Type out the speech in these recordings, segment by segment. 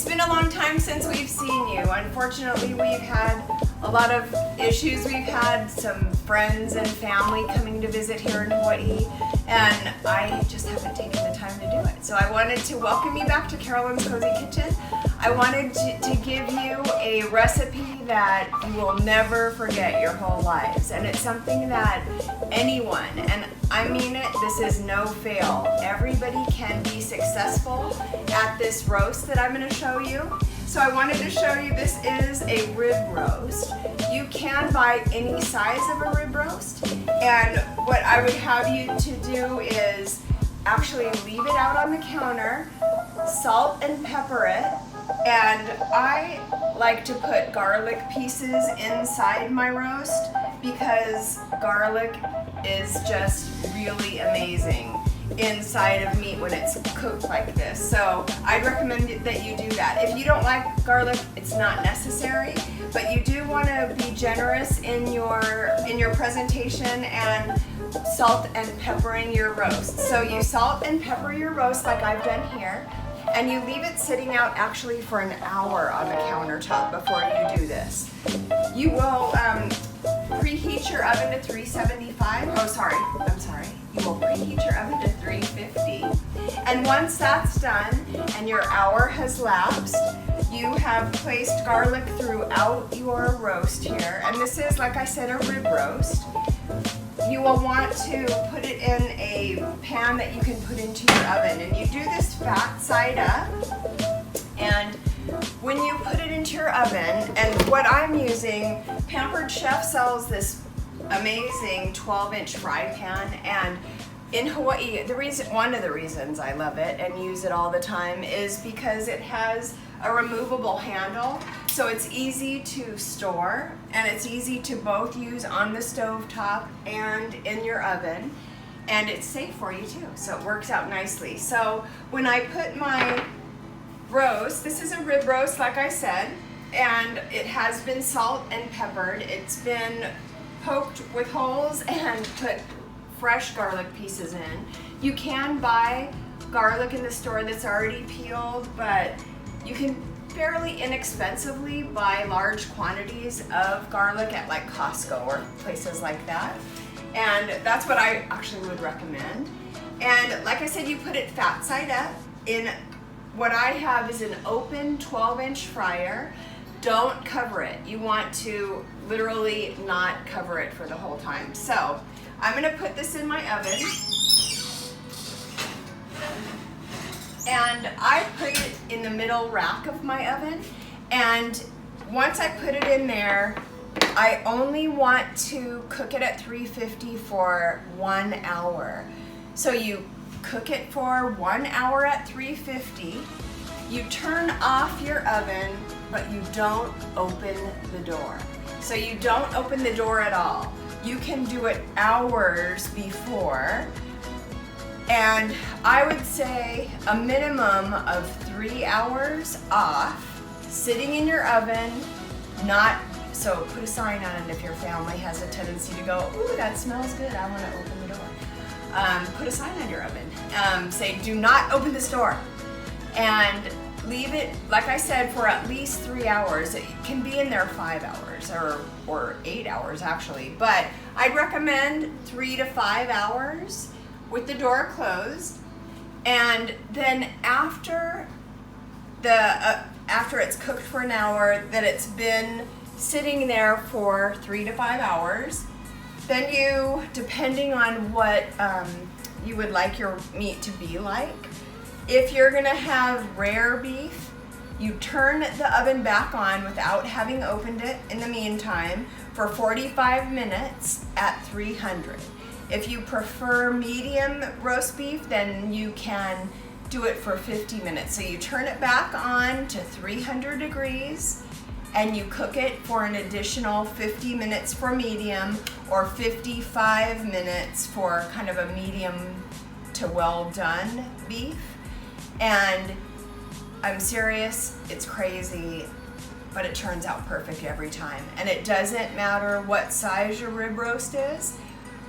been a long time since we've seen you. Unfortunately, we've had a lot of issues. We've had some friends and family coming to visit here in Hawaii, and I just haven't taken the time to do it. So I wanted to welcome you back to Carolyn's Cozy Kitchen. I wanted to give you a recipe that you will never forget your whole lives, and it's something that anyone, and I mean it, this is no fail, everybody can be successful at this roast that I'm going to show you. So I wanted to show you, this is a rib roast. You can buy any size of a rib roast, and what I would have you to do is actually leave it out on the counter, salt and pepper it, and I like to put garlic pieces inside my roast because garlic is just really amazing inside of meat when it's cooked like this. So I'd recommend that you do that. If you don't like garlic, it's not necessary, but you do want to be generous in your presentation and salt and peppering your roast. So you salt and pepper your roast like I've done here, and you leave it sitting out actually for an hour on the countertop before you do this. You will preheat your oven to 375. You will preheat your oven to 350. And once that's done and your hour has lapsed, you have placed garlic throughout your roast here. And this is, like I said, a rib roast. You will want to put it in a pan that you can put into your oven. And you do this fat side up. And when you put it into your oven, and what I'm using, Pampered Chef sells this amazing 12-inch fry pan, and in Hawaii, one of the reasons I love it and use it all the time is because it has a removable handle, so it's easy to store, and it's easy to both use on the stove top and in your oven, and it's safe for you too, so it works out nicely. So when I put my roast, this is a rib roast like I said, and it has been salt and peppered. It's been poked with holes and put fresh garlic pieces in. You can buy garlic in the store that's already peeled, but you can fairly inexpensively buy large quantities of garlic at like Costco or places like that. And that's what I actually would recommend. And like I said, you put it fat side up. In what I have is an open 12-inch fryer. Don't cover it. You want to literally not cover it for the whole time. So I'm going to put this in my oven, and I put it in the middle rack of my oven, and once I put it in there, I only want to cook it at 350 for 1 hour. So you cook it for 1 hour at 350, you turn off your oven, but you don't open the door. So you don't open the door at all. You can do it hours before, and I would say a minimum of 3 hours off, sitting in your oven, so put a sign on it if your family has a tendency to go, ooh, that smells good, I want to open the door. Put a sign on your oven. Say, do not open this door. And leave it, like I said, for at least 3 hours. It can be in there 5 hours or 8 hours actually, but I'd recommend 3 to 5 hours with the door closed. And then after it's cooked for an hour, that it's been sitting there for 3 to 5 hours, then you, depending on what you would like your meat to be like, if you're gonna have rare beef, you turn the oven back on without having opened it in the meantime for 45 minutes at 300. If you prefer medium roast beef, then you can do it for 50 minutes. So you turn it back on to 300 degrees and you cook it for an additional 50 minutes for medium or 55 minutes for kind of a medium to well done beef. And I'm serious, it's crazy, but it turns out perfect every time. And it doesn't matter what size your rib roast is,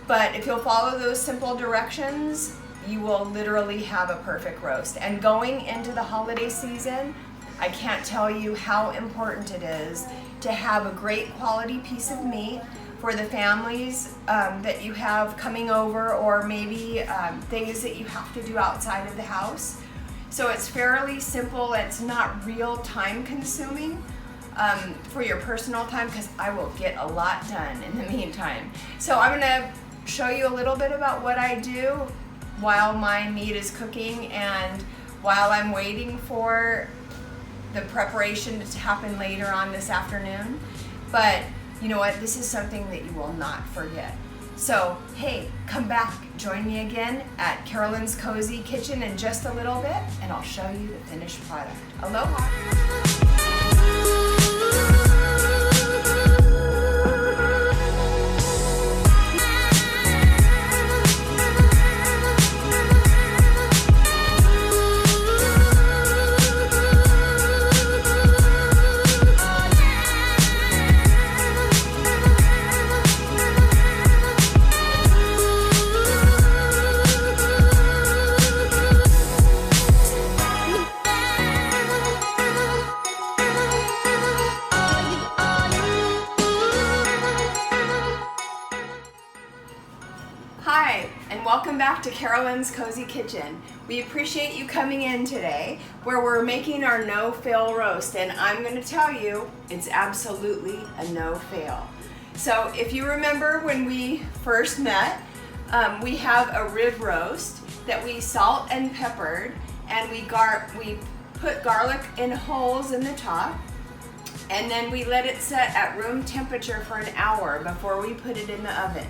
but if you'll follow those simple directions, you will literally have a perfect roast. And going into the holiday season, I can't tell you how important it is to have a great quality piece of meat for the families that you have coming over, or maybe things that you have to do outside of the house. So it's fairly simple. It's not real time consuming for your personal time, because I will get a lot done in the meantime. So I'm gonna show you a little bit about what I do while my meat is cooking and while I'm waiting for the preparation to happen later on this afternoon. But you know what? This is something that you will not forget. So, hey, come back, join me again at Carolyn's Cozy Kitchen in just a little bit, and I'll show you the finished product. Aloha. Hi, and welcome back to Carolyn's Cozy Kitchen. We appreciate you coming in today, where we're making our no-fail roast, and I'm going to tell you, it's absolutely a no-fail. So if you remember when we first met, we have a rib roast that we salt and peppered, and we put garlic in holes in the top, and then we let it set at room temperature for an hour before we put it in the oven.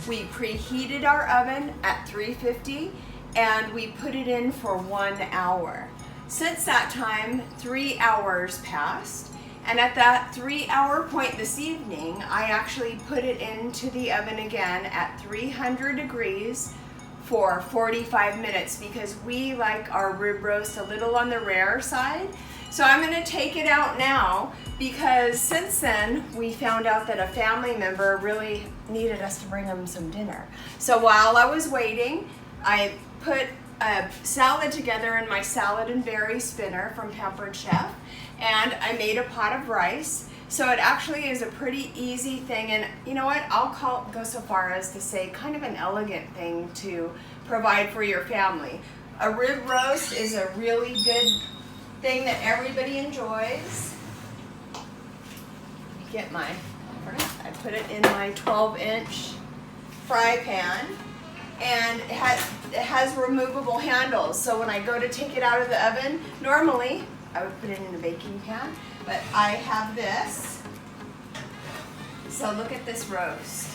We preheated our oven at 350 and we put it in for 1 hour. Since that time, 3 hours passed, and at that 3-hour point this evening, I actually put it into the oven again at 300 degrees for 45 minutes, because we like our rib roast a little on the rare side. So I'm going to take it out now, because since then we found out that a family member really needed us to bring them some dinner. So while I was waiting, I put a salad together in my salad and berry spinner from Pampered Chef, and I made a pot of rice. So it actually is a pretty easy thing, and you know what, I'll go so far as to say kind of an elegant thing to provide for your family. A rib roast is a really good thing that everybody enjoys. I put it in my 12-inch fry pan, and it has removable handles. So when I go to take it out of the oven, normally I would put it in a baking pan, but I have this. So look at this roast.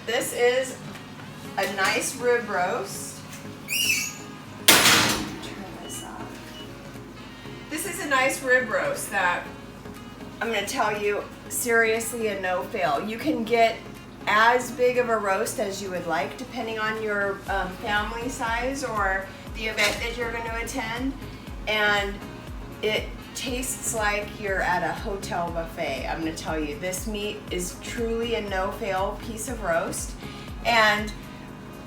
This is a nice rib roast. This is a nice rib roast that I'm going to tell you, seriously a no-fail. You can get as big of a roast as you would like, depending on your family size or the event that you're going to attend, and it tastes like you're at a hotel buffet. I'm going to tell you, this meat is truly a no-fail piece of roast. And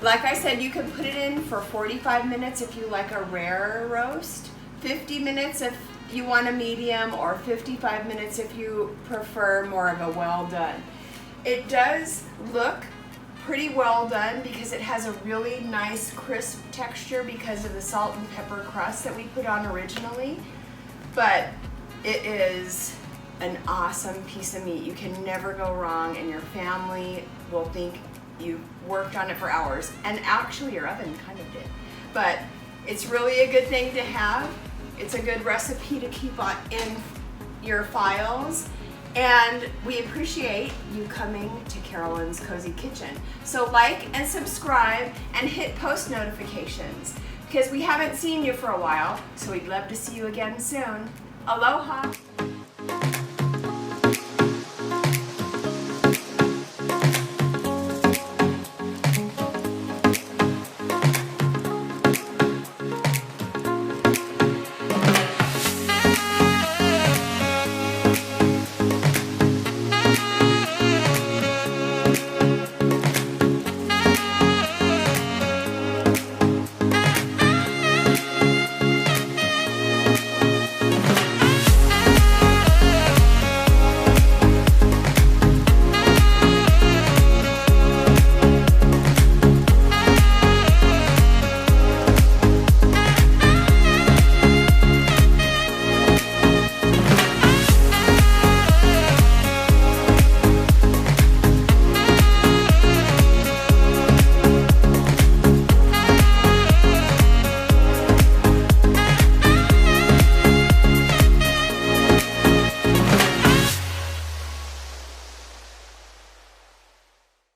like I said, you can put it in for 45 minutes if you like a rare roast, 50 minutes if you want a medium, or 55 minutes if you prefer more of a well done. It does look pretty well done because it has a really nice crisp texture because of the salt and pepper crust that we put on originally, but it is an awesome piece of meat. You can never go wrong, and your family will think you worked on it for hours, and actually your oven kind of did. But it's really a good thing to have. It's a good recipe to keep on in your files, and we appreciate you coming to Carolyn's Cozy Kitchen. So like and subscribe and hit post notifications, because we haven't seen you for a while, so we'd love to see you again soon. Aloha!